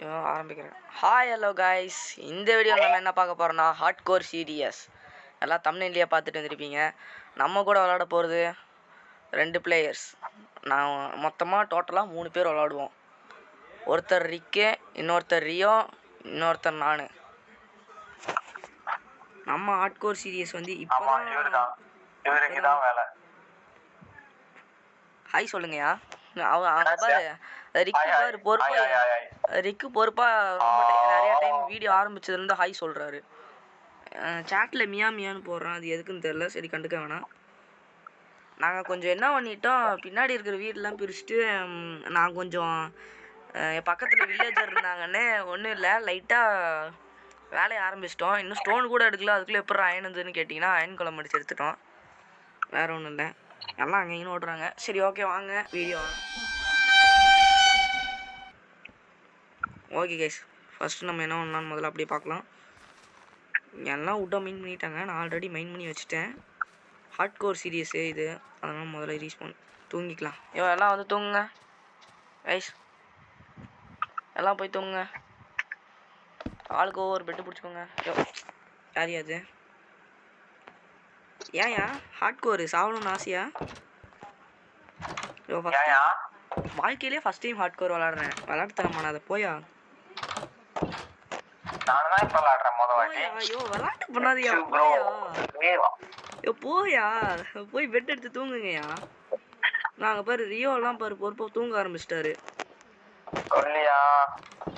ஆரம்பிக்கிறேன். Hi hello guys, இந்த வீடியோவில் நம்ம என்ன பார்க்க போகிறோம்னா ஹார்ட் கோர் சீரியஸ். எல்லாம் தம்ப்நெயிலே பார்த்துட்டு வந்துருப்பீங்க. நம்ம கூட விளாட போகிறது 2 பிளேயர்ஸ். நான் மொத்தமாக டோட்டலாக 3 பேர் விளாடுவோம். ஒருத்தர் ரிக்கு, இன்னொருத்தர் ரியோ, இன்னொருத்தர் நான். நம்ம ஹார்ட் கோர் சீரியஸ் வந்து இப்போதான் வேலை. ஹாய் சொல்லுங்கய்யா. ரிக்கு பொறுப்பா ரொம்ப நிறைய டைம் வீடியோ ஆரம்பிச்சதுலேருந்து ஹாய் சொல்கிறாரு. சாட்டில் மியா மியான்னு போடுறான், அது எதுக்குன்னு தெரில. சரி, கண்டுக்க வேணாம். நாங்கள் கொஞ்சம் என்ன பண்ணிட்டோம், பின்னாடி இருக்கிற வீடெலாம் பிரிச்சுட்டு நான் கொஞ்சம் என் பக்கத்தில் வில்லேஜர் இருந்தாங்கன்னு ஒன்றும் இல்லை, லைட்டாக வேலையை ஆரம்பிச்சிட்டோம். இன்னும் ஸ்டோன் கூட எடுக்கல, அதுக்குள்ளே எப்படி அயன் இருந்ததுன்னு கேட்டிங்கன்னா அயன் குழம்பு அடிச்சு எடுத்துட்டோம். வேறு ஒன்றும் இல்லை, எல்லாம் அங்கேயும் ஓடுறாங்க. சரி, ஓகே, வாங்க வீடியோ. ஓகே கைஸ், ஃபஸ்ட்டு நம்ம என்ன பண்ணலான்னு முதல்ல அப்படியே பார்க்கலாம். எல்லாம் விட்டா மைன் பண்ணிட்டாங்க, நான் ஆல்ரெடி மைன் பண்ணி வச்சுட்டேன். ஹார்ட் கோர் சீரியஸு இது, அதனால் முதல்ல ரீச் பண்ணி தூங்கிக்கலாம். எல்லாம் வந்து தூங்குங்க கைஸ், எல்லாம் போய் தூங்குங்க. ஆளுக்கு ஒவ்வொரு பெட்டு பிடிச்சிக்கோங்க. யார் அது? ஏன்யா ஹார்ட் கோர் சாவணும்னு ஆசையா? வாழ்க்கையிலே ஃபர்ஸ்ட் டைம் ஹார்ட் கோர் விளாடுறேன். விளாட்டு தரமான அதை போயா. ஐயோ விளாட்டு பண்ணாதயா, போயா போய் பெட் எடுத்து தூங்குங்கயா. நாங்க பாரு ரியோலாம் பாரு பொறுப்பா தூங்க ஆரம்பிச்சிட்டாரு.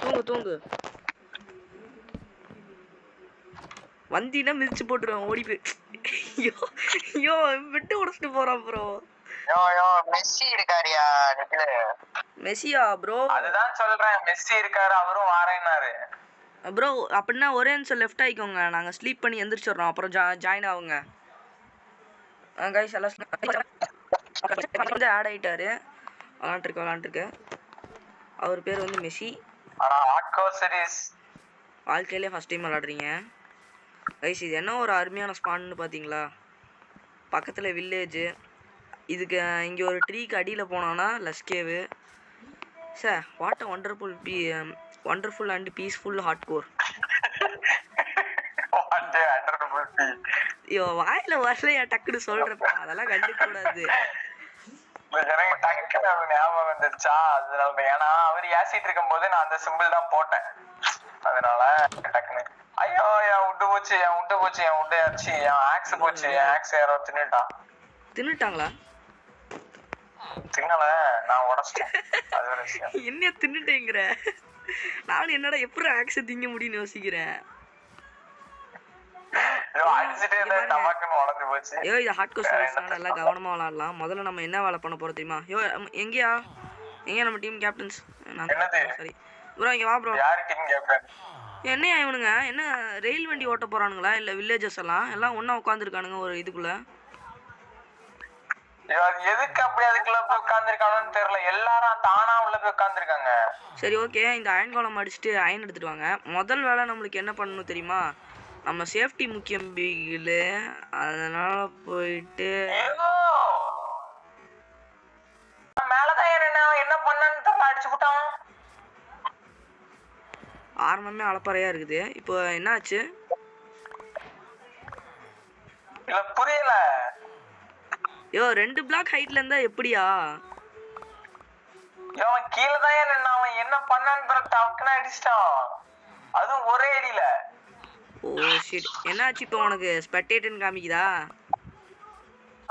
தூங்கு தூங்கு, வந்தினா மிதிச்சு போட்டுருவேன், ஓடி போய். ஐயோ ஐயோ விட்டு உடச்சிட்டு போறான் ப்ரோ. மெஸ்ஸி இருக்காரியா? மெஸ்ஸியா ப்ரோ? அதுதான் சொல்றேன், மெஸ்ஸி இருக்காரு, அவரும் வாரேன்னாரு ப்ரோ. அப்படின்னா ஒரே நிமிஷம் லெஃப்ட் ஆகிக்கோங்க, நாங்கள் ஸ்லீப் பண்ணி எந்திரிச்சிடுறோம், அப்புறம் ஜாயின் ஆகுங்க. கைஸ் எல்லாம் வந்து ஆட் ஆகிட்டாரு, விளாண்டுருக்கு. அவர் பேர் வந்து மெஸ்ஸி. வாழ்க்கையிலே ஃபஸ்ட் டைம் விளாடுறீங்க கைஸ். இது என்ன ஒரு அருமையான ஸ்பான்னு பார்த்தீங்களா? பக்கத்தில் வில்லேஜு. இதுக்கு இங்கே ஒரு ட்ரீக்கு அடியில் போனோன்னா லஸ்கேவு. Sir what a wonderful and peaceful hardcore. ஐயோ வாயில வரலையா டக்குன்னு சொல்கிறப்ப, அதெல்லாம் கண்டுக்க கூடாது. ஞாபகம் வந்துருச்சா? ஏன்னா அவர் ஏசிட்டு இருக்கும் போது நான் அந்த சிம்பிள் தான் போட்டேன், அதனால டக்குன்னு ஐயோ என் விட்டு போச்சு, என் விட்டு ஆச்சு, என் ஆக்ஸ் போச்சு, என் ஆக்ஸ் யாரோ தின்னுட்டாங்களா? தின்னல, நான் உடச்சிட்டேன். அது ஒரு விஷயம். என்ன தின்னுட்டேங்கிற? நானும் என்னடா எப்படி ஆக்ஸ் திங்க முடியும்னு யோசிக்கிறேன். ஐயோ இது ஹார்ட் கோர் சீரியஸ்னால நல்லா கவனமா விளாடலாம். முதல்ல நம்ம என்ன வேலை பண்ண போறோம் தெரியுமா? ஐயோ எங்கேயா நம்ம டீம் கேப்டன்ஸ்? சரி ப்ரோ, இங்க வா ப்ரோ. என்னையா இவனுங்க என்ன ரயில் வண்டி ஓட்ட போறானுங்களா இல்ல வில்லேஜஸ் எல்லாம் ஒண்ணா உட்காந்துருக்கானுங்க ஒரு இதுக்குள்ள? எதுக்கு அப்படி அதுக்குள்ள போய் உட்கார்ந்திருக்காங்கன்னு தெரியல, எல்லாரும் தானா உள்ள போய் உட்கார்ந்திருக்காங்க. சரி ஓகே, இந்த அயன் கோலம் அடிச்சுட்டு அயன் எடுத்துட்டு வாங்க. முதல் வேலை நம்மளுக்கு என்ன பண்ணணும் தெரியுமா? நம்ம சேஃப்டி முக்கியம் பிகிலு, அதனால போயிட்டு மேலதான் என்ன பண்ணான்னு தெரியல, அடிச்சு விட்டான். ஆரம்பமே அளப்பறையா இருக்குது, இப்போ என்ன ஆச்சு? இல்ல புரியல. யோ 2 பிளாக் ஹைட்ல இருந்தா எப்படியா? அவன் கீழே தான் நின்னா, அவன் என்ன பண்ணான்னு டக்குன்னு அடிச்சிட்டான், அதுவும் ஒரே அடியில. ஓ ஷிட், என்னாச்சு இப்போ உனக்கு? ஸ்பெக்டேட்டர்னு காமிக்குதா?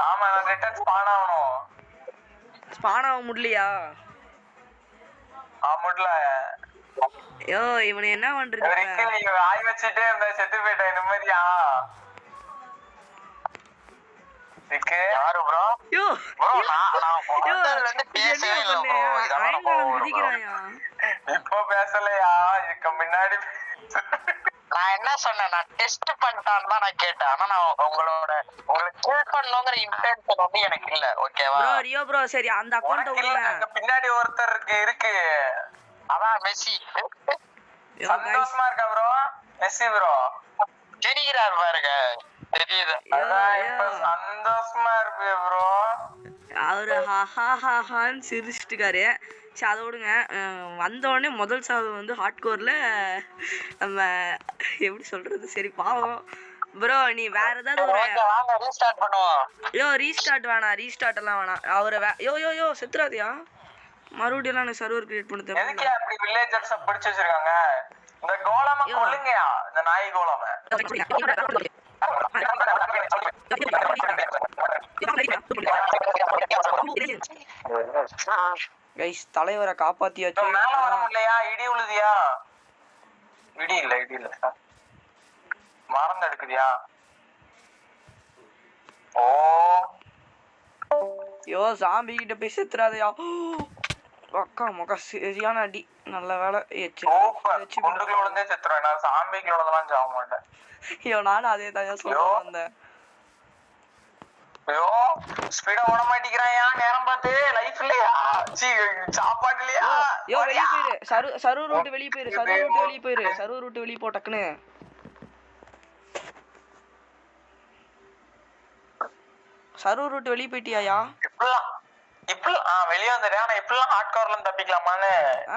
ஆமா, நான் ரிட்டர்ன் ஸ்பான் ஆகணும். ஸ்பான் ஆக முடியலையா? முடியல. யோ இவனை என்ன பண்றது? ஆய் வச்சுட்டே இருந்த செத்து போயிட்டேன். நிம்மதியா யாரு ப்ரோ? யோ இப்போ பேசலையா? இதுக்கு முன்னாடி நான் என்ன சொன்னேன், நான் டெஸ்ட் பண்ணிட்டான்னு தான் நான் கேட்டேன். ஆனா நான் உங்களுக்கு கில் பண்ணணுங்கிற இன்டென்ஷன் வந்து எனக்கு இல்ல. ஓகேவா ப்ரோ? ரியோ ப்ரோ, சரி அந்த அக்கவுண்ட் விடுங்க. பின்னாடி ஒருத்தர் இருக்கு, அதான் மெஸ்ஸி. சந்தோஷமா இருக்கா ப்ரோ? மெஸ்ஸி ப்ரோ தெரிகிறார் பாருங்க, தெரியுது. அந்த சந்தோஷமா இருப்பிய ப்ரோ. அவரு ஹான்னு சிரிச்சிட்டுக்காரு. சரி அதை விடுங்க. வந்தோடனே முதல் சாவு வந்து ஹார்ட்கோரில் நம்ம எப்படி சொல்கிறது, சரி பாவம் ப்ரோ. நீ வேற ஏதாவது ஒரு ரீஸ்டார்ட் பண்ணுவோம். ரீஸ்டார்ட் எல்லாம் வேணாம். அவரை யோ செத்துறாதியா. மறுபடியும் எனக்கு சர்வர் கிரியேட் பண்ண தேவை. எதுக்கு அப்படி வில்லேஜர்ஸ் பிடிச்சு வச்சிருக்காங்க? இந்த கோலம கொல்லுங்கயா, இந்த நாய் கோலம. கைஸ் தலைவரை காப்பாத்தியாச்சு. மேல வர முடியலையா? இடி உழுதியா? இடி இல்ல மரம் எடுக்குதியா? ஓ யோ சாம்பி கிட்ட போய் செத்துறாதயா. அக்கா மொக்கா சரியான அடி. நல்ல வேலை. குண்டுக்குள்ள விழுந்தே செத்துறேன். நான் சாம்பிக்குள்ள விழுந்தெல்லாம் சாக மாட்டேன். ஐயோ நானும் அதே தான் சொல்ல வந்தேன். ஐயோ ஸ்பீடா ஓட மாட்டேங்கிறாயா? நேரம் பார்த்து லைஃப் இல்லையா? சாப்பாடு இல்லையா? யோ வெளிய போயிரு. சர்வர் ரூட் வெளிய போயிரு. சர்வர் ரூட் வெளிய போ டக்குனு. சர்வர் ரூட் வெளிய போயிட்டியாயா? இப்பலாம் வெளிய வந்துறேன். ஆனா இப்பலாம் ஹார்ட்கோர்ல இருந்து தப்பிக்கலாமான்னு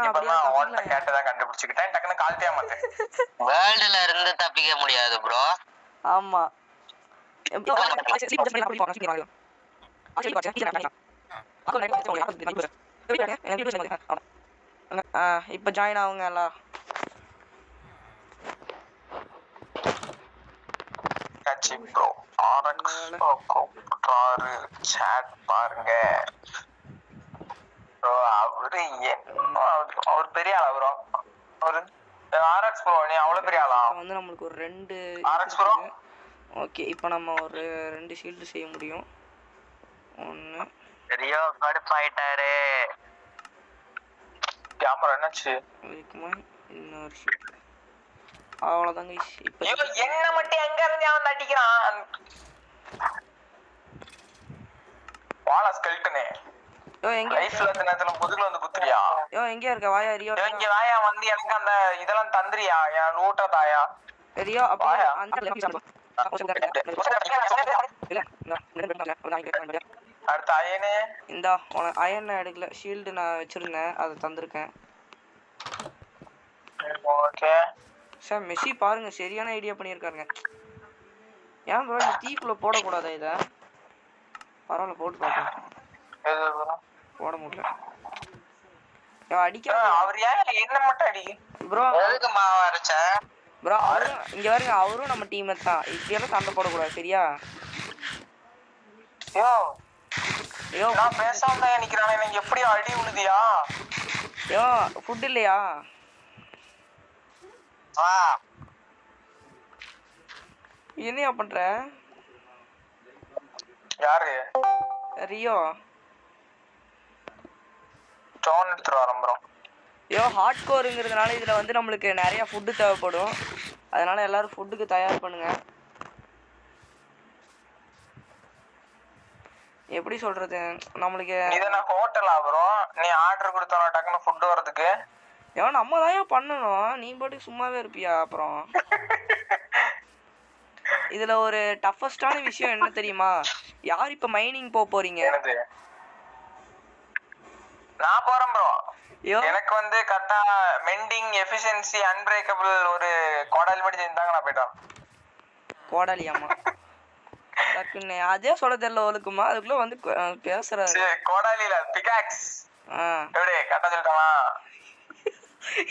இப்பதான் ஓட்ட கேட்டதா கண்டுபிடிச்சிட்டேன். டக்குனு கால்ட்டியா மாட்டே. வேர்ல்ட்ல இருந்து தப்பிக்க முடியாது ப்ரோ. ஆமா. இப்ப ஜாயின் ஆகுங்க எல்லாம். கட்சி ப்ரோ சாட் பாருங்க ப்ரோ. அவரு அவர் பெரிய ஆளா ப்ரோ? அவரு ஆர்எக்ஸ் ப்ரோ. நீ அவ்வளவு பெரிய ஆளா? வந்து நம்மளுக்கு ஒரு 2 ஆர்எக்ஸ் ப்ரோ. ஓகே இப்போ நம்ம ஒரு 2 ஷீல்டு செய்ய முடியும். ஒன்னு பெரிய கடுப்பாயிட்டாரு. கேமரா என்னாச்சு? இன்னொரு ஷீல்டு. அவ்வளவுதாங்க. இப்போ என்ன மட்டும் எங்க இருந்து அவன் அடிக்கிறான்? வாளா ஸ்கெல்டனே. யோ எங்க லைஃப்ல தினத்துல முதுகுல வந்து குத்துறியா? யோ எங்க இருக்க? வாயா ரியோ. இங்க வாயா, வந்து எனக்கு அந்த இதெல்லாம் தந்திரியா? என் லூட்ட தாயா ரியோ. அப்ப அடுத்து அயனே. இந்தா உனக்கு அயன் எடுக்கல. ஷீல்டு நான் வச்சிருந்தேன், அதை தந்திருக்கேன். ஓகே சார் மெஸ்ஸி பாருங்க சரியான ஐடியா பண்ணியிருக்காருங்க. ஏன் ப்ரோ நீ தீக்குள்ள போடக்கூடாதா? இதை பரவாயில்ல போட்டு பார்க்கலாம். போட முடியல. அடிக்க அவர் ஏன் என்ன மட்டும் அடி ப்ரோ? எதுக்கு மாவா அரைச்ச ப்ரோ? அவரும் இங்க பாருங்க, அவரும் நம்ம டீம் தான். இப்படியெல்லாம் சண்டை போடக்கூடாது சரியா? யோ நான் பேசாம தான் நிக்கிறானே. எனக்கு எப்படி அடி உழுதியா? யோ ஃபுட் இல்லையா? என்னையா பண்ற? யாரு? ரியோ. டோன் எடுத்துட்டு வரேன் ப்ரோ. யோ ஹார்ட்கோர்ங்கிறதுனால இதுல வந்து நம்மளுக்கு நிறைய ஃபுட் தேவைப்படும். அதனால எல்லாரும் ஃபுட்டுக்கு தயார் பண்ணுங்க. எப்படி சொல்றது, நம்மளுக்கு இது நான் ஹோட்டலா ப்ரோ? நீ ஆர்டர் கொடுத்தா டக்குன்னு ஃபுட் வரதுக்கு? யோ நம்ம தான் பண்ணணும். நீ பாட்டுக்கு சும்மாவே இருப்பியா? அப்புறம் இதுல ஒரு டஃபஸ்டான விஷயம் என்ன தெரியுமா? யார் இப்ப மைனிங் போறீங்க? நான் போறேன் ப்ரோ. எனக்கு வந்து கரெக்டா மெண்டிங், எஃபிஷியன்சி, அன்பிரேக்கபிள் ஒரு கோடாலி மட்டும் செஞ்சாங்க. நான் போயிட்டேன். கோடாலியாமா? டக்குன்னு அதே சொல்ல தெரியல ஒழுக்குமா? அதுக்குள்ள வந்து பேசுறாரு. கோடாலி இல்ல, பிகாக்ஸ். எப்படி கரெக்டா சொல்லிட்டானா?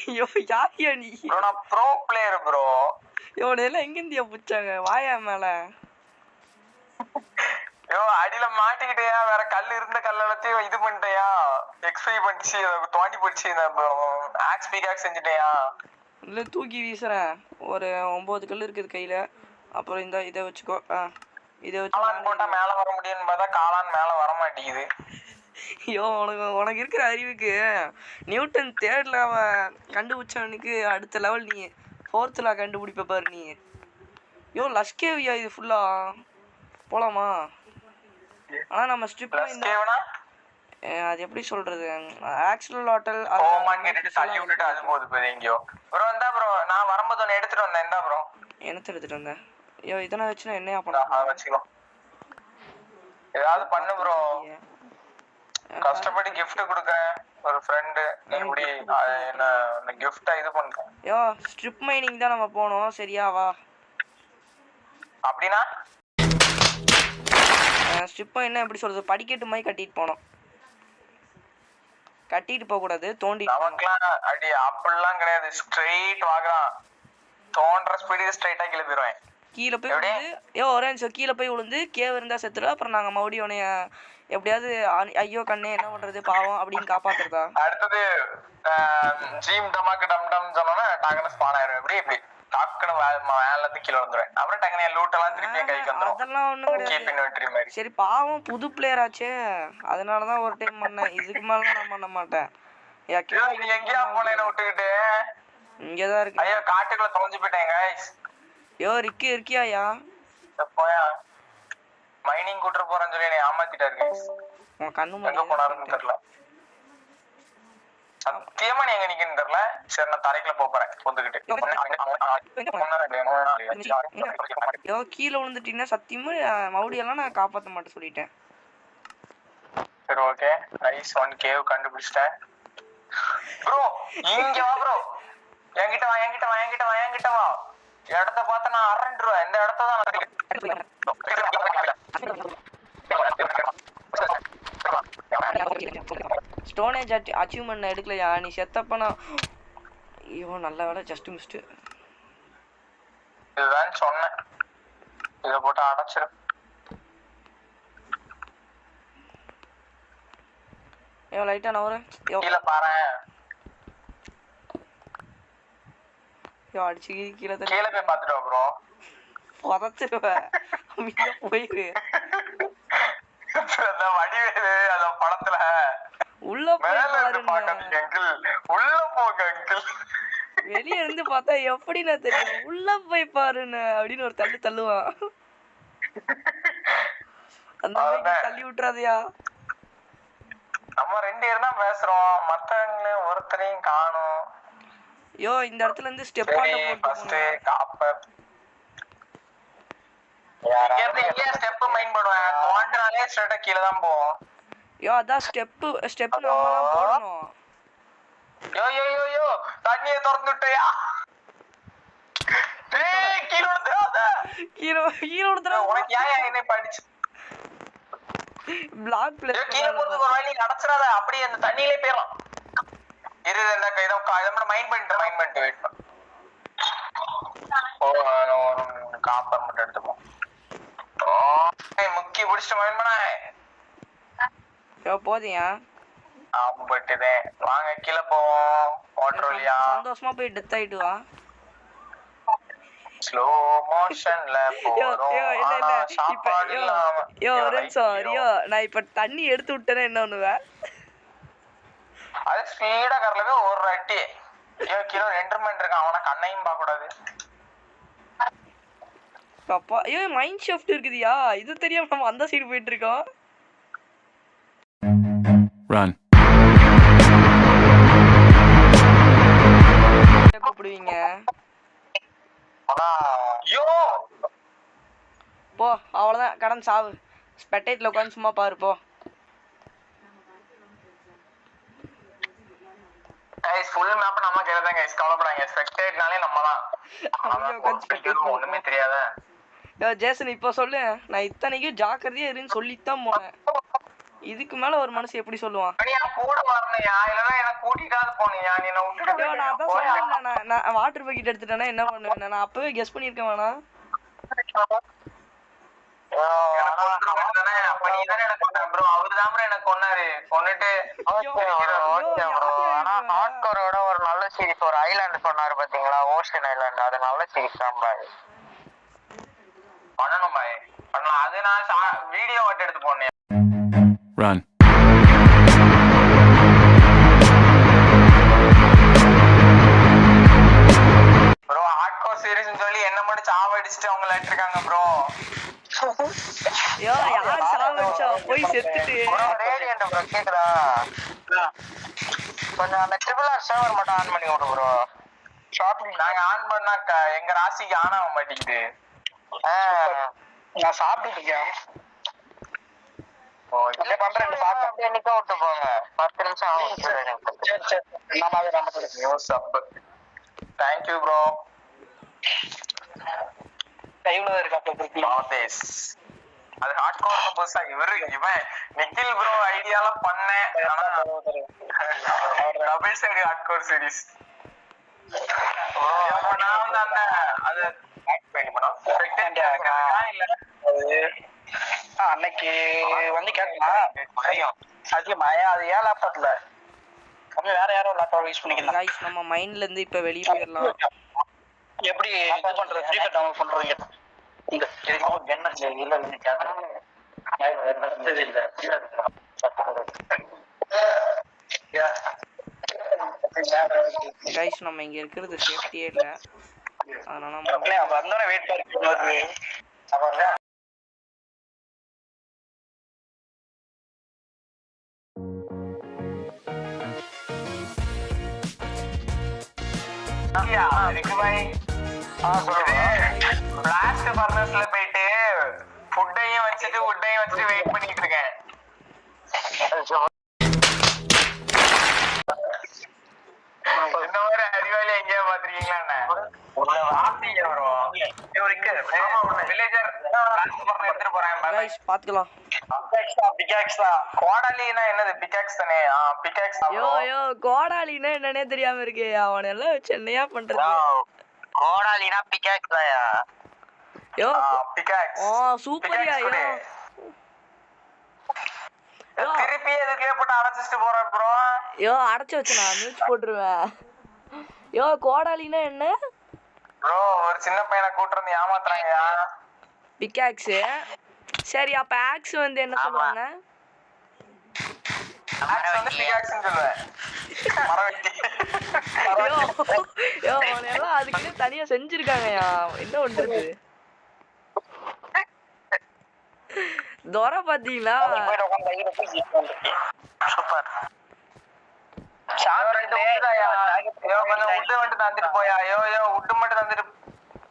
ஐயோ யாரியா நீ? நான் ப்ரோ பிளேயர் ப்ரோ. இவனெல்லாம் எங்க இந்தியா புடிச்சாங்க? வாயா மேல. யோ அடியில மாட்டிக்கிட்டயா? வேற கல் இருந்த கல்ல எல்லாத்தையும் இது பண்ணிட்டயா? எக்ஸ்பை பண்ணிச்சு, தோண்டி போச்சு. ஆக்ஸ் பிகாக்ஸ் செஞ்சுட்டயா? இல்ல தூக்கி வீசுறேன். ஒரு 9 கல் இருக்குது கையில. அப்புறம் இந்த இதை வச்சுக்கோ. இதை வச்சு போட்டா மேல வர முடியும்னு பார்த்தா காளான் மேல வர மாட்டேங்குது. ஐயோ உனக்கு இருக்கிற அறிவுக்கு நியூட்டன் 3rd ல அவன் கண்டுபிடிச்சவனுக்கு அடுத்த லெவல் நீ 4th ல கண்டுபிடிப்ப பாரு நீ. யோ லஷ்கேவியா இது ஃபுல்லா போலாமா? ஆனா நம்ம ஸ்ட்ரிப்ல அது எப்படி சொல்றது, ஆக்சுவல் ஹோட்டல் தள்ளி விட்டுட்டு அது போகுது ப்ரோ. எங்கயோ ப்ரோ இந்தா ப்ரோ, நான் வரும்போது ஒன்னு எடுத்துட்டு வந்தேன். இந்தா ப்ரோ. என்னத்த எடுத்துட்டு வந்தேன்? ஐயோ இதனை வச்சு நான் என்னையா பண்ண? வச்சுக்கோ. ஏதாவது பண்ணு ப்ரோ. கஷ்டப்பட்டு gift கொடுக்க ஒரு ஃப்ரெண்ட் நீ இப்படி என்ன gift இது பண்ற. யோ ஸ்ட்ரிப் மைனிங் தான் நம்ம போனோம் சரியா வா. அப்படினா ஸ்ட்ரிப் என்ன எப்படி சொல்றது படிக்கட்டு மாதிரி கட்டிட்டு போனோம். கட்டிட்டு போக கூடாது தோண்டிட்டு நமக்குலாம் அடி அப்படிலாம் கிடையாது. ஸ்ட்ரைட் வாங்குறான். தோன்ற ஸ்பீடுக்கு ஸ்ட்ரைட்டா கீழே போயிடுவேன். கீழே போய் விழுந்து ஒரே நிமிஷம் கீழே போய் விழுந்து கேவ் இருந்தா செத்துடும். அப்புறம் நாங்கள் மறுபடியும் உனைய எப்படியாவது ஐயோ கண்ணே என்ன பண்றது பாவம் அப்படின்னு காப்பாத்துறதா. அடுத்தது ஜீம் டமாக்கு டம் டம் சொன்னோன்னா டக்குனு ஸ்பான் ஆயிரும். இப்படி டக்குனு மேல இருந்து கீழே வந்துடுவேன். அப்புறம் டக்குனு லூட் எல்லாம் திருப்பி கைக்கு வந்துடும். அதெல்லாம் ஒண்ணும் கிடையாது. சரி பாவம் புது பிளேயர் ஆச்சே அதனாலதான் ஒரு டைம் பண்ணேன். இதுக்கு மேல நான் பண்ண மாட்டேன். எங்கேயா போன என்ன விட்டுக்கிட்டு இங்கதான் இருக்கு. ஐயோ காட்டுக்குள்ள தொலைஞ்சு போயிட்டேன் guys. யோ ரிக்கி இருக்கியாயா? போயா மைனிங் கூட்டு போறேன்னு சொல்லி என்னை ஏமாத்திட்டாரு guys. உன் கண்ணு எங்க போனாருன்னு தெரியல. சத்தியமா நீ எங்க நிக்கன்னு தெரியல. சரி நான் தரைக்குள்ள போறேன் பொந்துக்கிட்டு. யோ கீழே விழுந்துட்டீங்கன்னா சத்தியமா மவுடியெல்லாம் நான் காப்பாத்த மாட்டேன் சொல்லிட்டேன். சரி ஓகே நைஸ். ஒன் கேவ் கண்டுபிடிச்சிட்டேன் ப்ரோ. இங்க வா ப்ரோ. என்கிட்ட வா. இடத்த பார்த்து நான் அரண்டுருவேன். இந்த இடத்த தான் ஸ்டோனேஜ் அச்சீவ்மெண்ட் எடுக்கலையா நீ செத்தப்ப நான். ஐயோ நல்ல வேலை ஜஸ்ட் மிஸ்ட். இதுதான் சொன்னேன். இத போட்டு அடைச்சிரு. ஐயோ லைட்டா நவரு. கீழே பாரு. ஐயோ அடிச்சு கீழே போய் பாத்துட்டு வா ப்ரோ. உதச்சிருவேன் போயிரு. வடிவேலு அத படத்துல உள்ள போய் உள்ள போங்க அங்கிள். வெளிய இருந்து பார்த்தா எப்படி நான் தெரியும் உள்ள போய் பாருன்னு அப்படின்னு ஒரு தள்ளுவான். அந்த மாதிரி தள்ளி விட்டுறாதயா. நம்ம ரெண்டு பேரும் தான் பேசுறோம். மத்தவங்க ஒருத்தரையும் காணோம். யோ இந்த இடத்துல இருந்து ஸ்டெப் ஆட்ட போட்டு ஃபர்ஸ்ட் காப்பர் இங்க ஸ்டெப் மைண்ட் பண்ணுவேன். தோண்டனாலே ஸ்ட்ரைட்டா கீழ தான் போவோம். யோ அதான் ஸ்டெப் நம்ம தான் போடணும். யோ தண்ணியை திறந்து விட்டயா. டேய் கீழ விழுந்துறாத. கீழ விழுந்துறா. உனக்கு ஏன் என்ன படிச்சு பிளாக் பிளே கீழ போறது ஒரு வழி நடச்சறாத. அப்படியே அந்த தண்ணியிலே போறோம். இரு இந்த இத மைண்ட் பண்ணிட்டு வெயிட் பண்ணு. காப்பர் மட்டும் எடுத்துப்போம். முக்கி பிடிச்சிட்டு மைண்ட் பண்ண. யோ போதியா ஆம்பட்டுதே. வாங்க கீழே போவோம். ஓட்ரோலியா சந்தோஷமா போய் டெத் ஆயிட்டு வா. ஸ்லோ மோஷன்ல போறோம். நான் இப்ப தண்ணி எடுத்து விட்டேன்னா என்ன பண்ணுவேன்? அது ஸ்பீடா கரலவே ஒரு அட்டி. ஐயோ கிலோ 2 மணி இருக்கான். அவன கண்ணையும் பார்க்க கூடாது. அப்பா ஐயோ மைண்ட் ஷிஃப்ட் இருக்குதியா. இது தெரியாம நம்ம அந்த சைடு போயிட்டு இருக்கோம். Run. கூப்பிடுவீங்க. ஐயோ போ அவ்வளவுதான் கடன் சாவு. ஸ்பெக்டேட்ல உட்கார்ந்து சும்மா பாரு போ. கைஸ் ஃபுல் மேப் நம்ம கையில தான் கைஸ். கவலைப்படாதீங்க. ஸ்பெக்டேட்னாலே நம்ம தான். ஒண்ணுமே தெரியாத. யோ ஜேசன் இப்போ சொல்லு. நான் இத்தனைக்கும் ஜாக்கிரதையா இருன்னு சொல்லித்தான் போனேன். இதுக்கு மேல ஒரு மனுஷன் எப்படி சொல்லுவான்? நீயா கூட வரலையா இல்லனா எனக்கு கூட்டிட்டாது போனியா? நீ என்ன விட்டுட்டு யோ நான் அதான் சொன்னேன். நான் வாட்டர் பக்கெட் எடுத்துட்டேனா என்ன பண்ணுவேன்? நான் அப்பவே கெஸ் பண்ணிருக்கேன் வேணா. ப்ரோ அவர்தான் ப்ரோ எனக்கு கொன்னாரு. கொன்னுட்டு ஹார்ட்கோரோட ஒரு நல்ல சீரிஸ் ஒரு ஐலாண்ட் சொன்னாரு பாத்தீங்களா? Ocean island. அது நல்ல சீரிஸ் தான் பாய். பண்ணணும் பாய் பண்ணலாம். அது நான் வீடியோ வாட் எடுத்து போனேன். Run. ப்ரோ ஹார்ட்கோர் சீரிஸ்னு சொல்லி என்ன மட்டும் சாவடிச்சிட்டு அவங்க லைட்ருக்காங்க ப்ரோ. யோ யார் சாவடிச்சா? போய் செத்துட்டு ரேடியன்ட் ப்ரோ கேக்குதா? கொஞ்சம் அந்த ட்ரிபிள் ஆர் சர்வர் மட்டும் ஆன் பண்ணி விடு ப்ரோ. ஷாப்பிங் நாங்க ஆன் பண்ணா எங்க ராசிக்கு ஆன் ஆக மாட்டேங்குது. நான் சாப்பிட்டுட்டு இருக்கேன். ஓகே பண்றேன் பாக்க அப்படியே நிக்க விட்டு போங்க 10 நிமிஷம் ஆகும் சரி சரி நாமாவே நம்ம news up thank you bro டைம்ல இருக்கா அப்ப நாதேஸ் அது ஹார்ட்கோர்னு புதுசா இவன் நிக்கில் ப்ரோ ஐடியாலாம் பண்ணேன் ஆனா டபுள் சைடு ஹார்ட்கோர் சீரிஸ் நான் வந்து அந்த அது அன்னைக்கு வந்து கேட்கலாம் அது மயா அது ஏன் லேப்டாப்ல வேற யாரோ லேப்டாப் யூஸ் பண்ணிக்கலாம் गाइस நம்ம மைண்ட்ல இருந்து இப்ப வெளிய போயிரலாம் எப்படி இது பண்றது ஃப்ரீ ஃபயர் டவுன்லோட் பண்றீங்க இந்த என்ன இல்ல நீ கேக்குறீங்க गाइस நம்ம இங்க இருக்குது சேஃப்டியே இல்ல அதனால நம்ம வந்தோனே வெயிட் பண்ணுறது அவர்ல பிளாஸ்ட் பர்னஸ்ல போயிட்டு ஃபுட்டையும் வச்சுட்டு வுட்டையும் வச்சுட்டு வெயிட் பண்ணிட்டு இருக்கேன் இந்த மாதிரி அறிவாளி எங்கேயா பாத்திருக்கீங்களா எடுத்துட்டு போறேன் गाइस பாத்துக்கலாம் கோடாலினா என்னது பிகாக்ஸ் தானே பிகாக்ஸ் யோ கோடாலினா என்னன்னே தெரியாம இருக்கே அவன் எல்லாம் வச்சு என்னையா பண்றது கோடாலினா பிகாக்ஸ் தாயா யோ பிகாக்ஸ் சூப்பர்யா யோ திருப்பி எதுக்கே போட்டு அடைச்சிட்டு போறேன் ப்ரோ யோ அடைச்சு வச்சு நான் மியூட் போட்டுருவேன் யோ கோடாலினா என்ன ப்ரோ ஒரு சின்ன பையனை கூட்டி வந்து ஏமாத்துறாங்கயா பிகாக்ஸ் சரி அப்ப ஆக்ஸ் வந்து என்ன சொல்லுவாங்க ஆக்ஸ் வந்து பிகாக்ஸ்னு சொல்லுவேன் மரவெட்டி யோ அவனெல்லாம் அதுக்கு தனியா செஞ்சிருக்காங்கயா என்ன பண்றது தோர பாத்தீங்களா சூப்பர் தந்துட்டு போயா உட்டு மட்டும் தந்துட்டு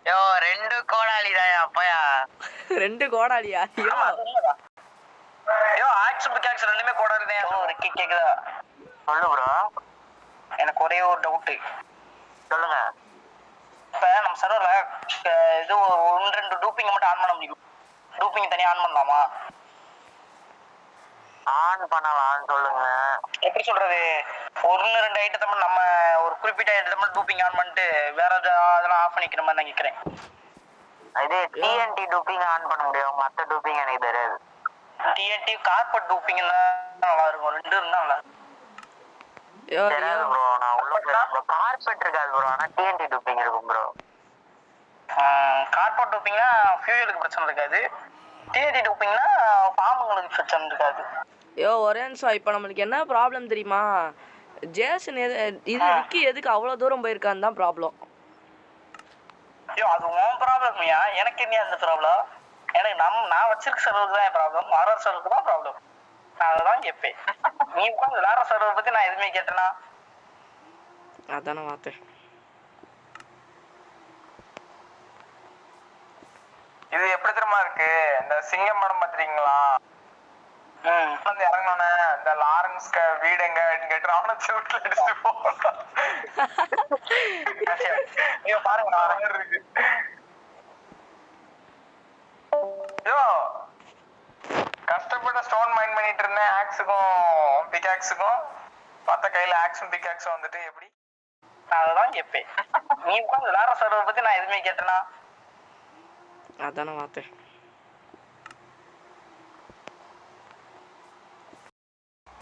யோ 2 கோடாலி தாயா அப்பயா 2 கோடாலியா யோ ஆக்ஸ் பிகாக்ஸ் ரெண்டுமே கோடாலி தான் ஒரு கேக்குதா சொல்லு ப்ரோ எனக்கு ஒரே ஒரு டவுட் சொல்லுங்க இப்ப நம்ம சர்வர்ல இது 1-2 டூப்பிங் மட்டும் ஆன் பண்ண முடியும் டூப்பிங் தனியா ஆன் பண்ணலாமா ஆன் பண்ணலாம் சொல்லுங்க எப்படி சொல்றது 1-2 ஐட்டத்தை மட்டும் நம்ம ஒரு குறிப்பிட்ட ஐட்டத்தை மட்டும் டூப்பிங் ஆன் பண்ணிட்டு வேற அதெல்லாம் ஆஃப் பண்ணிக்கிற மாதிரி நான் கேட்கிறேன் இது டிஎன்டி டூப்பிங் ஆன் பண்ண முடியும் மத்த டூப்பிங் எனக்கு தெரியாது டிஎன்டி கார்பெட் டூப்பிங் நல்லா இருக்கும் 2 இருந்தா நல்லா தெரியாது ப்ரோ நான் உள்ள கார்பெட் இருக்காது ப்ரோ ஆனா டிஎன்டி டூப்பிங் இருக்கும் ப்ரோ கார்பெட் டூப்பிங்னா ஃபியூயலுக்கு பிரச்சனை இருக்காது டிஎன்டி டூப்பிங்னா பாம்புங்களுக்கு பிரச்சனை இருக்காது யோ ஒரே நிமிஷம் இப்போ நம்மளுக்கு என்ன ப்ராப்ளம் தெரியுமா ஜேசன் இது ரிக்கி எதுக்கு அவ்வளோ தூரம் போயிருக்கான்னு தான் ப்ராப்ளம் ஐயோ அது உன் ப்ராப்ளம்யா எனக்கு என்ன அந்த ப்ராப்ளம் எனக்கு நான் வச்சிருக்க சர்வருக்கு தான் ப்ராப்ளம் வர சர்வருக்கு தான் ப்ராப்ளம் நான் அததான் கேட்பேன் நீ உட்காந்து வேற சர்வரை பத்தி நான் எதுவுமே கேட்டேனா அதானே பார்த்தேன் இது எப்படி தெரியுமா இருக்கு இந்த சிங்கம் படம் பாத்துறீங்களா வந்து இறங்கணும்னே இந்த லாரன்ஸ் வீடு எங்க கேட்டு அவனை சூட்ல அடிச்சுட்டு போகணும் நீங்க பாருங்க நான் இருக்கு யோ கஷ்டப்பட்டு ஸ்டோன் மைண்ட் பண்ணிட்டு இருந்தேன் ஆக்ஸுக்கும் பிகாக்ஸுக்கும் பார்த்த கையில ஆக்ஸும் பிகாக்ஸும் வந்துட்டு எப்படி நான் அததான் கேட்பேன் நீ உட்காந்து வேற சர்வரை பத்தி நான் எதுவுமே கேட்டேனா அதானே பார்த்தேன்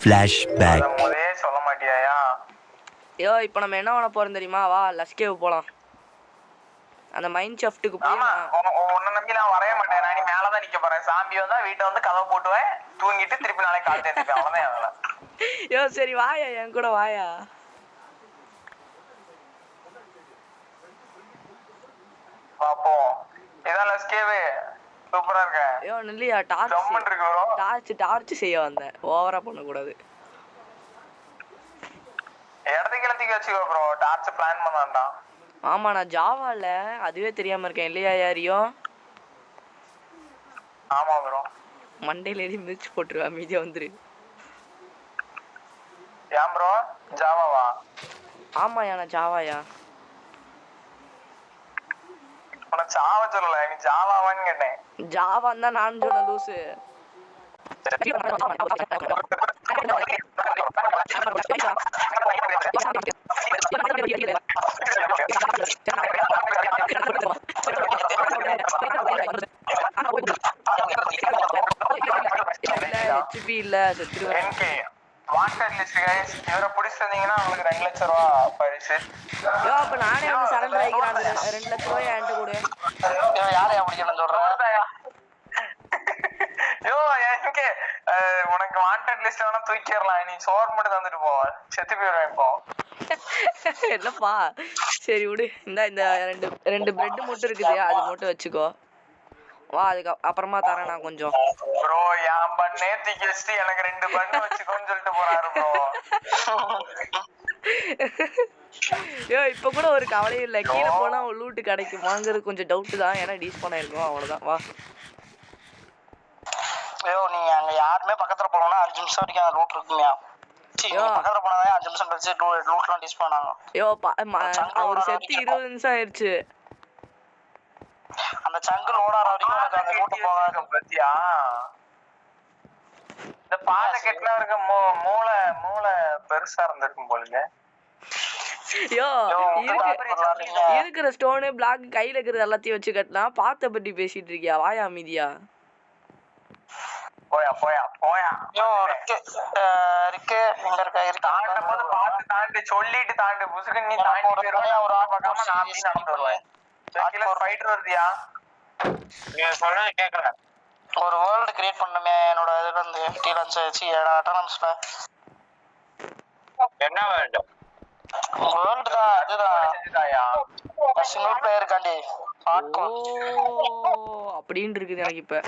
Flashback. முதலே சொல்ல மாட்டியாயா யோ இப்போ நம்ம என்ன பண்ண போறோம் தெரியுமா வா லஸ்கேவ் போலாம் அந்த மைண்ட் ஷாஃப்ட்டுக்கு போய் உன்னை நம்பி நான் வரைய மாட்டேன் நான் மேலதான் நிக்க போறேன் சாம்பி வந்தா வீட்டை வந்து கதவை போட்டுவேன் தூங்கிட்டு திருப்பி நாளைக்கு கால் தேர்த்திப்பேன் அவ்வளவுதான் அதனால யோ சரி வாயா என் கூட வாயா பாப்போம் இதான் லஸ்கேவே சூப்பரா இருக்க யோ நில்லையா ஜம்மன் இருக்கு ப்ரோ டார்ச் செய்ய வந்தேன் ஓவரா பண்ணக்கூடாது இடத்துக்கு இடத்துக்கு வச்சுக்கோ ப்ரோ டார்ச் பிளான் பண்ண வேண்டாம் ஆமா நான் ஜாவால அதுவே தெரியாம இருக்கேன் இல்லையா யாரையும் ஆமா ப்ரோ மண்டையில ஏறி மிதிச்சு போட்டுருவா, மீதியா வந்துரு. ஏன் ப்ரோ ஜாவாவா? ஆமாயா, நான் ஜாவாயா. உனக்கு ஜாவா சொல்லல, நீ ஜாவாவான்னு கேட்டேன். ஜாவான் தான் நான் சொன்ன லூசு. ஹெச்பி இல்ல, செத்துருவேன். வாண்டட் லிஸ்ட் गाइस, இவரை பிடிச்சிருந்தீங்கன்னா உங்களுக்கு 2 லட்சம் ரூபாய் பரிசு. யோ அப்ப நானே வந்து சரண்டர் ஆயிக்கிறேன். 2 லட்சம் ரூபாய் என்கிட்ட கொடு. யாரையா பிடிக்கணும்னு சொல்றேன்? யோ என்கே உனக்கு வாண்டட் லிஸ்ட் வேணா தூக்கிடலாம், நீ சோறு மட்டும் தந்துட்டு போ, செத்து போயிடுவேன் இப்போ. என்னப்பா, சரி விடு. இந்த ரெண்டு பிரெட் மட்டும் இருக்குது, அது மட்டும் வச்சுக்கோ. வா, அதுக்கு அப்புறமா தரேன் நான் கொஞ்சம். ப்ரோ என் பண்ணே தூக்கி வச்சுட்டு எனக்கு 2 பண்ணு வச்சுக்கோன்னு சொல்லிட்டு போறாரு ப்ரோ. யோ இப்ப கூட ஒரு கவலையும் இல்லை, கீழே போனா லூட்டு கிடைக்குமாங்கிறது கொஞ்சம் டவுட் தான். ஏன்னா டீஸ் பண்ண இருக்கும், அவ்வளவுதான். வா. ஐயோ நீ அங்க யாருமே பக்கத்துல போனோம்னா 5 நிமிஷம் வரைக்கும் அந்த லூட் இருக்குங்க. பக்கத்துல போனாதான் 5 நிமிஷம் கழிச்சு லூட்லாம் டீஸ் பண்ணாங்க. யோ ஒரு செத்து 20 நிமிஷம் ஆயிடுச்சு. அந்த சங்கு லோட் ஆற வரைக்கும் எனக்கு அந்த லூட் போகாது பத்தியா? இந்த பாதை கெட்டல இருக்க மூளை பெருசா இருந்திருக்கும் போலுங்க. யோ இருக்கிற ஸ்டோனு பிளாக் கையில இருக்கிறது எல்லாத்தையும் வச்சு கட்டலாம். பாத்த பத்தி பேசிட்டு இருக்கியா? வாயா மீதியா. போயா யோ இருக்கு எங்க இருக்க தாண்டும் போது பாத்து தாண்டி சொல்லிட்டு தாண்டு புசுக்கு நீ தாண்டி போறவயா ஒரு ஆள் பார்க்காம நான் அப்படி நடந்து வருவேன். கீழ ஃபைட்டர் வருதியா? நீ சொல்றது கேக்குற. ஒரு வேர்ல்ட் கிரியேட் பண்ணனுமே என்னோட இதுல இருந்து டீலன்ஸ் சி அட்டானம்ஸ்ல. என்ன வேர்ல்ட்? வேர்ல்ட் தான் அதுதான் செஞ்சுதாயா. சிங்கிள் பிளேயர் காண்டி ஹார்ட்கோர். ஓ அப்படினு இருக்குது எனக்கு இப்ப.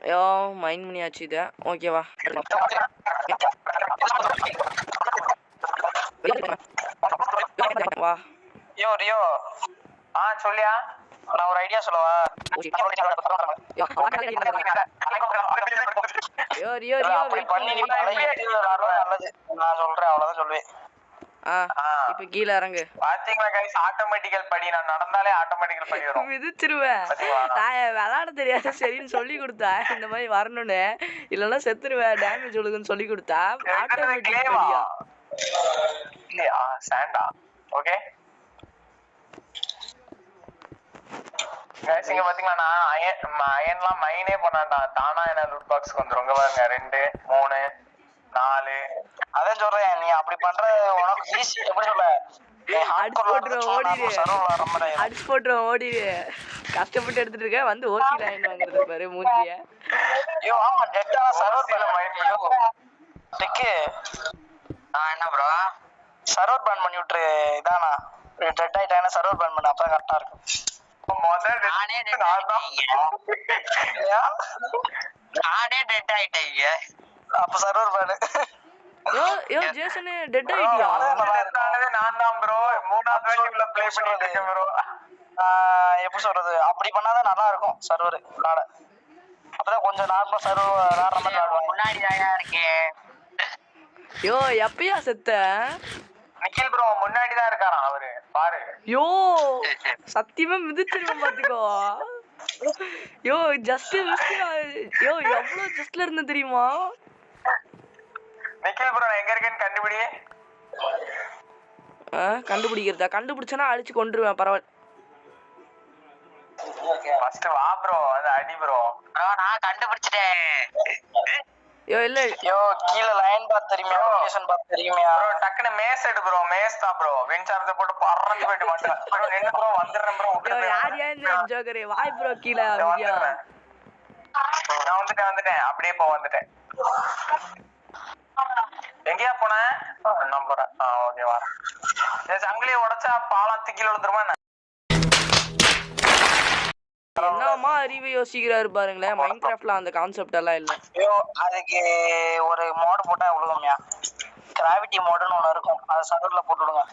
யோ மைண்ட் பண்ணியாச்சு இத. ஓகேவா? வா. யோ ரியோ சொல்லியா, நான் ஒரு ஐடியா சொல்லவா? நான் சொல்றேன் அவ்வளவுதான் சொல்லுவேன். இப்ப கீழ இறங்கு. பாத்தீங்களா गाइस, ஆட்டோமேட்டிக்கல் படி. நான் நடந்தாலே ஆட்டோமேட்டிக்கல் படி வரும். மிதிச்சிருவேன். நான் விளையாட தெரியாது சரின்னு சொல்லி கொடுத்தா இந்த மாதிரி வரணும்னு, இல்லன்னா செத்துருவேன் டேமேஜ் விழுகுன்னு சொல்லி கொடுத்தா ஆட்டோமேட்டிக் படியா இல்லையா? சாண்டா ஓகே गाइस, இங்க பாத்தீங்களா நான் அயன்லாம் மைனே பண்ணாண்டா, தானா என்ன லூட் பாக்ஸ்க்கு வந்துரும். இங்க பாருங்க 2 3 4. அதான் சொல்றேன், நீ அப்படி பண்ற உனக்கு ஈஸி. எப்படி சொல்ல, அடிச்சு போட்டுருவோம் ஓடிடு. கஷ்டப்பட்டு எடுத்துட்டு இருக்க வந்து ஓசி லைன் வாங்குறது பாரு மூஞ்சிய. ஐயோ ஆமா டெட்டா சர்வர் பண்ண மைண்ட் டெக்கு. என்ன ப்ரோ சர்வர் பேன் பண்ணி விட்டுரு. இதானா டெட் ஆயிட்டானா சர்வர் பேன் பண்ண, அப்பதான் கரெக்டா இருக்கும். நானே டெட் ஆயிட்டேங்க, அப்ப சர்வர் பேன். யோ ஜேசன் டெட் ஆயிட்டியா? நான் தான் ப்ரோ மூணாவது வாட்டில ப்ளே பண்ணிட்டு இருக்கேன் ப்ரோ. எப்படி சொல்றது, அப்படி பண்ணாதான் நல்லா இருக்கும் சர்வர் காட. அப்பதான் கொஞ்சம் நார்மல் சர்வர் விளையாடுற மாதிரி விளையாடுவாங்க. முன்னாடி தாயா இருக்கேன். யோ எப்பயா செத்த? நிக்கில் ப்ரோ முன்னாடி தான் இருக்காராம் அவரு பாரு. யோ சத்தியமா மிதிச்சிருவேன் பாத்துக்கோ. யோ ஜஸ்ட் யோ எவ்வளவு ஜஸ்ட்ல இருந்த தெரியுமா? நிக்கில் ப்ரோ எங்க இருக்கேன்னு கண்டுபிடி. கண்டுபிடிக்கிறதா? கண்டுபிடிச்சனா அடிச்சு கொன்றுவேன். பரவாயில்ல ஃபர்ஸ்ட் வா ப்ரோ, அது அடி ப்ரோ. நான் கண்டுபிடிச்சிட்டேன். யோ இல்ல யோ கீழ லைன் பாத் தெரியுமா, லொகேஷன் பாத் தெரியுமா ப்ரோ? டக்குனு மேஸ் எடு ப்ரோ. மேஸ் தான் ப்ரோ. வின் சார்ஜ் போட்டு பறந்து போய்ட்டு மாட்டேன் ப்ரோ. நின்னு ப்ரோ வந்துறேன் ப்ரோ. யோ யார் இந்த ஜோக்கரே வாய் ப்ரோ கீழ அப்படியே. நான் வந்துட்டேன் அப்படியே போ வந்துட்டேன். எங்கயா போன நம்பர்? ஓகே வா. இந்த சங்கிலியை உடைச்சா பாலம் கீழ விழுந்துருமா? என்னமா அறிவு யோசிக்கிறாரு பாருங்களேன். மைண்ட் கிராஃப்ட்ல அந்த கான்செப்ட் எல்லாம் இல்ல. ஐயோ அதுக்கு ஒரு மோடு போட்டா எவ்வளவுங்கயா? கிராவிட்டி மோடுன்னு ஒண்ணு இருக்கும், அதை சர்வர்ல போட்டு விடுங்க.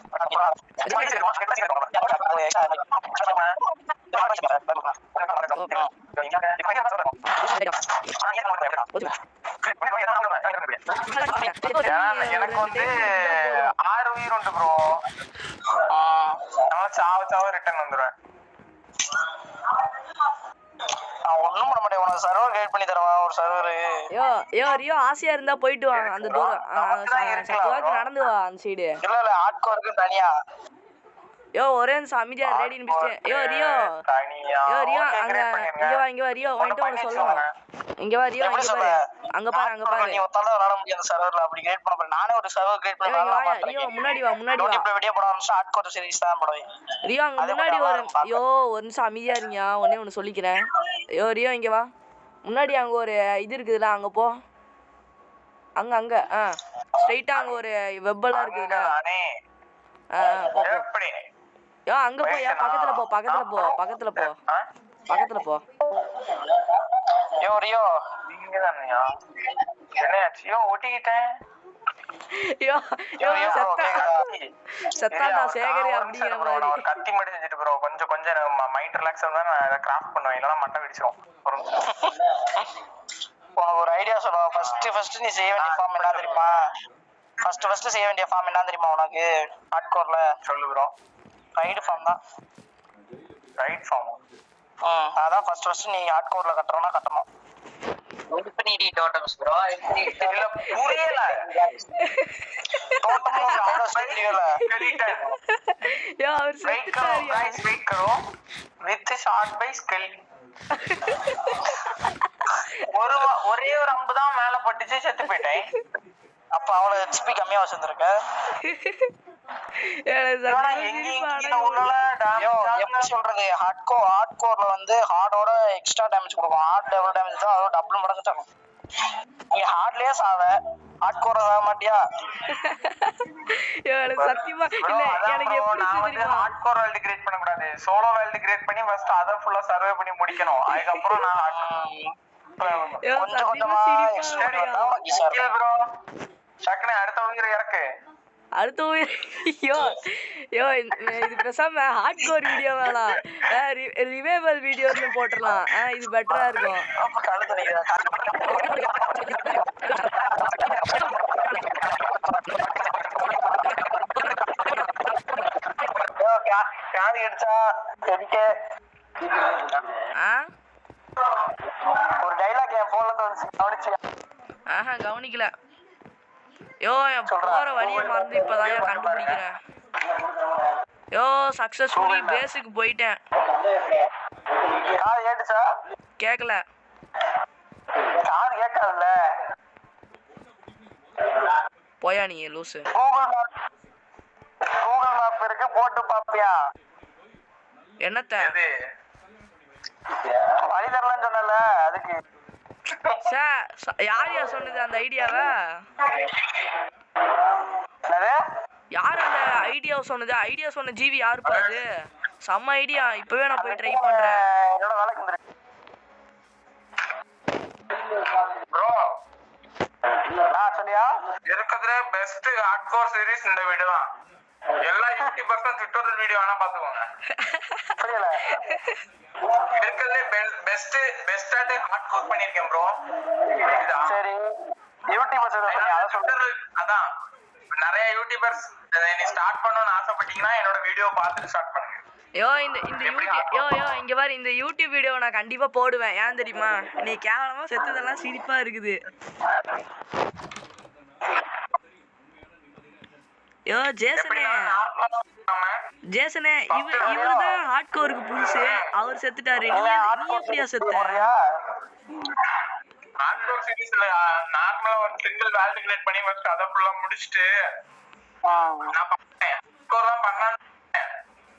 எனக்கு வந்து 6 உயிர் உண்டு ப்ரோ. சாவ ரிட்டர்ன் வந்துடுவேன். நான் ஒண்ணும் பண்ண மாட்டேன். உனக்கு சர்வர் கிரியேட் பண்ணி தரவா? ஒரு சர்வர். யோ ரியோ ஆசையா இருந்தா போயிட்டு வாங்க அந்த தூரம். சத்துவாக்கு நடந்து வா அந்த சைடு. இல்ல ஹார்ட் கோருக்கு தனியா. யோ ஒரே நிமிஷம் அமைதியா ரெடின்னு பிடிச்சேன். யோ ரியோ அங்க இங்க வா ரியோ வந்துட்டு ஒன்று சொல்லணும். இங்க வா ரியோ இங்க பாரு. அங்க பாரு நீ ஒத்தால விளையாட முடியாது அந்த சர்வர்ல. அப்படி கிரியேட் பண்ண போறேன் நானே. ஒரு சர்வர் கிரியேட் பண்ணி ரியோ முன்னாடி வா இப்ப வீடியோ போட ஆரம்பிச்சா ஹார்ட் கோர் சீரிஸ் தான் போடுவேன். ரியோ அங்க முன்னாடி ஒரு ஒரு நிமிஷம் அமைதியா இருங்க. ஒன்னு சொல்லிக்கிறேன். ரியோ இங்க வா. முன்னாடி அங்க ஒரு இது இருக்குதுல, அங்க போ. அங்க ஸ்ட்ரைட்டா அங்க ஒரு வெப்பெல்லாம் இருக்குதுல. யோ அங்க போய் பக்கத்துல போ. யோ ரியோ நீங்க தானயா? என்னையாச்சு? யோ ஓட்டிக்கிட்டேன். செத்தாண்டா சேகரே அப்படிங்கிற மாதிரி. கத்தி மட்டும் செஞ்சுட்டு ப்ரோ. கொஞ்சம் மைண்ட் ரிலாக்ஸ் ஆனா நான் கிராஃப்ட் பண்ணுவேன். இல்லனா மட்டை வெடிச்சிரும். உனக்கு ஒரு ஐடியா சொல்லுவா. ஃபர்ஸ்ட் நீ செய்ய வேண்டிய ஃபார்ம் என்ன தெரியுமா? ஃபர்ஸ்ட் செய்ய வேண்டிய ஃபார்ம் என்ன தெரியுமா உனக்கு? ஹார்ட் கோர்ல சொல்லு ப்ரோ. ரைட் ஃபார்ம் தான். Raid farm. அதான் ஃபர்ஸ்ட் நீ ஹார்ட் கோர்ல கட்டணும். Infinity totems bro. இல்ல புரியல. டோட்டம் அவ்வளவு தெரியல. யோ அவர் செத்துட்டாரு. गाइस वेट करो विथ शॉट बाय स्किल. ஒரே ஒரு அம்பு தான் மேல பட்டுச்சு, செத்து போயிட்டேன். அப்ப அவ்வளவு ஹெச்பி கம்மியா வச்சிருந்திருக்க. எப்படி சொல்றது? ஹார்ட் கோர்ல வந்து ஹார்டோட எக்ஸ்ட்ரா டேமேஜ் கொடுக்கும். ஹார்ட் டபுள் டேமேஜ் தான், அதோட டபுள் மடங்கு தரும். நீ ஹார்ட்லயே சாவ, ஹார்ட் கோர்ல சாவ மாட்டியா? சத்தியமா இல்ல. எனக்கு எப்படி ஹார்ட் கோர் வேர்ல்ட் கிரியேட் பண்ண கூடாது, சோலோ வேர்ல்ட் கிரியேட் பண்ணி ஃபர்ஸ்ட் அத ஃபுல்லா சர்வே பண்ணி முடிக்கணும். அதுக்கப்புறம் நான் கொஞ்சம் கொஞ்சமா எக்ஸ்ட்ரா ப்ரோ. சக்கனே அடுத்த உயிரை இறக்கு. அடுத்த இது பேசாம ஹார்ட் கோர் வீடியோ வேணாம், ரிவைவல் வீடியோன்னு போட்டுடலாம். இது பெட்டரா இருக்கும். ஒரு டைலாக் என் போன்ல இருந்து கவனிச்சியா? கவனிக்கல. போற வழியை மறந்து இப்பதான் கண்டுபிடிக்கிறேன். சக்சஸ்ஃபுல்லி பேஸுக்கு போயிட்டேன். கேக்கல போயா நீ லூசு. கூகுள் மேப் இருக்கு, போட்டு பாப்பியா? என்னத்த வழி தரலன்னு சொன்னல, அதுக்கு யாரையா சொன்னது அந்த ஐடியாவை? யார் அந்த ஐடியாவை சொன்னது? ஐடியா சொன்ன ஜீவி யாருப்பா அது? செம்ம ஐடியா. இப்பவே நான் போய் ட்ரை பண்றேன். என்னோட வேலைக்கு ப்ரோ. சொல்லியா? இருக்கிறதுல பெஸ்ட் ஹார்ட் கோர் சீரிஸ் இந்த வீடியோ தான். எல்லா யூடியூபர்ஸும் ட்விட்டர் வீடியோ வேணா பாத்துக்கோங்க. புரியல? இருக்கிறதுல பெஸ்ட் ஹார்ட் கோர் பண்ணிருக்கேன் ப்ரோ. சரி, யூடியூபர்ஸ் அதான் நிறைய யூடியூபர்ஸ் நீ ஸ்டார்ட் பண்ணணும்னு ஆசைப்பட்டீங்கன்னா என்னோட வீடியோ பார்த்துட்டு ஸ்டார்ட் பண்ணுங்க. இங்க பாரு, இந்த யூடியூப் வீடியோ நான் கண்டிப்பா போடுவேன். ஏன் தெரியுமா? நீ கேவலமா செத்ததெல்லாம் சிரிப்பா இருக்குது. ஜேசனே இவருதான் ஹார்ட் கோருக்கு புதுசு. அவர் செத்துட்டாரு. நீ எப்படியா செத்த? ஹார்ட் கோர் சீரிஸ்ல நார்மலா ஒரு சிங்கிள் வேல்ட் கிரியேட் பண்ணி ஃபர்ஸ்ட் அத ஃபுல்லா முடிச்சிட்டு நான் பார்த்தேன். ஹார்ட் கோர் தான் பண்ணானே,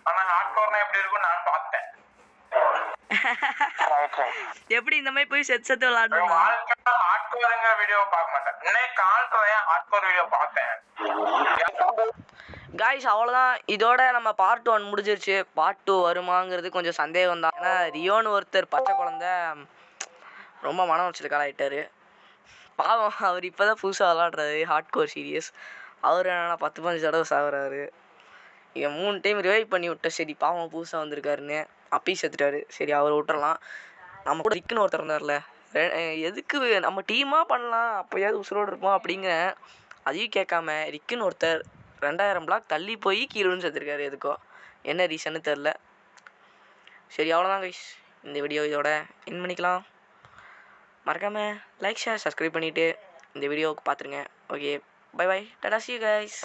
ஆனா ஹார்ட் கோர்னா எப்படி இருக்கும் நான் பார்த்தேன். எப்படி இந்த மாதிரி போய் செத்து விளையாடணும்? ஹார்ட் கோர்ங்கற வீடியோ பார்க்க மாட்டேன். இன்னைக்கு கால்றேன் ஹார்ட் கோர் வீடியோ பார்த்தேன். காய்ஸ் அவ்வளோதான், இதோட நம்ம பார்ட் 1 முடிஞ்சிருச்சு. பார்ட் 2 வருமாங்கிறது கொஞ்சம் சந்தேகம் தான். ஏன்னா ரியோன்னு ஒருத்தர் பச்சை குழந்தை ரொம்ப மன உளைச்சலுக்கு ஆளாயிட்டாரு. பாவம் அவர் இப்போ தான் புதுசாக விளாட்றாரு ஹார்ட் கோர் சீரியஸ். அவர் என்னன்னா 10-15 தடவை சாகுறாரு. இவன் 3 டைம் ரிவைவ் பண்ணி விட்டேன். சரி பாவம் புதுசாக வந்திருக்காருன்னு அப்பயும் செத்துட்டாரு. சரி அவர் விட்டுறலாம். நம்ம கூட ரிக்குன்னு ஒருத்தர் இருந்தார்ல, எதுக்கு நம்ம டீமாக பண்ணலாம் அப்போயாவது உசுரோடு இருப்போம் அப்படிங்கிற அதையும் கேட்காம ரிக்குன்னு ஒருத்தர் 2000 பிளாக் தள்ளி போய் கீழே விழுந்து செத்துருக்காரு. எதுக்கோ என்ன ரீசன்னு தெரில. சரி அவ்வளோதான் கைஸ், இந்த வீடியோ இதோட என் பண்ணிக்கலாம். மறக்காமல் லைக் ஷேர் சப்ஸ்கிரைப் பண்ணிவிட்டு இந்த வீடியோவுக்கு பார்த்துருங்க. ஓகே பை பை, டாடா, see you guys.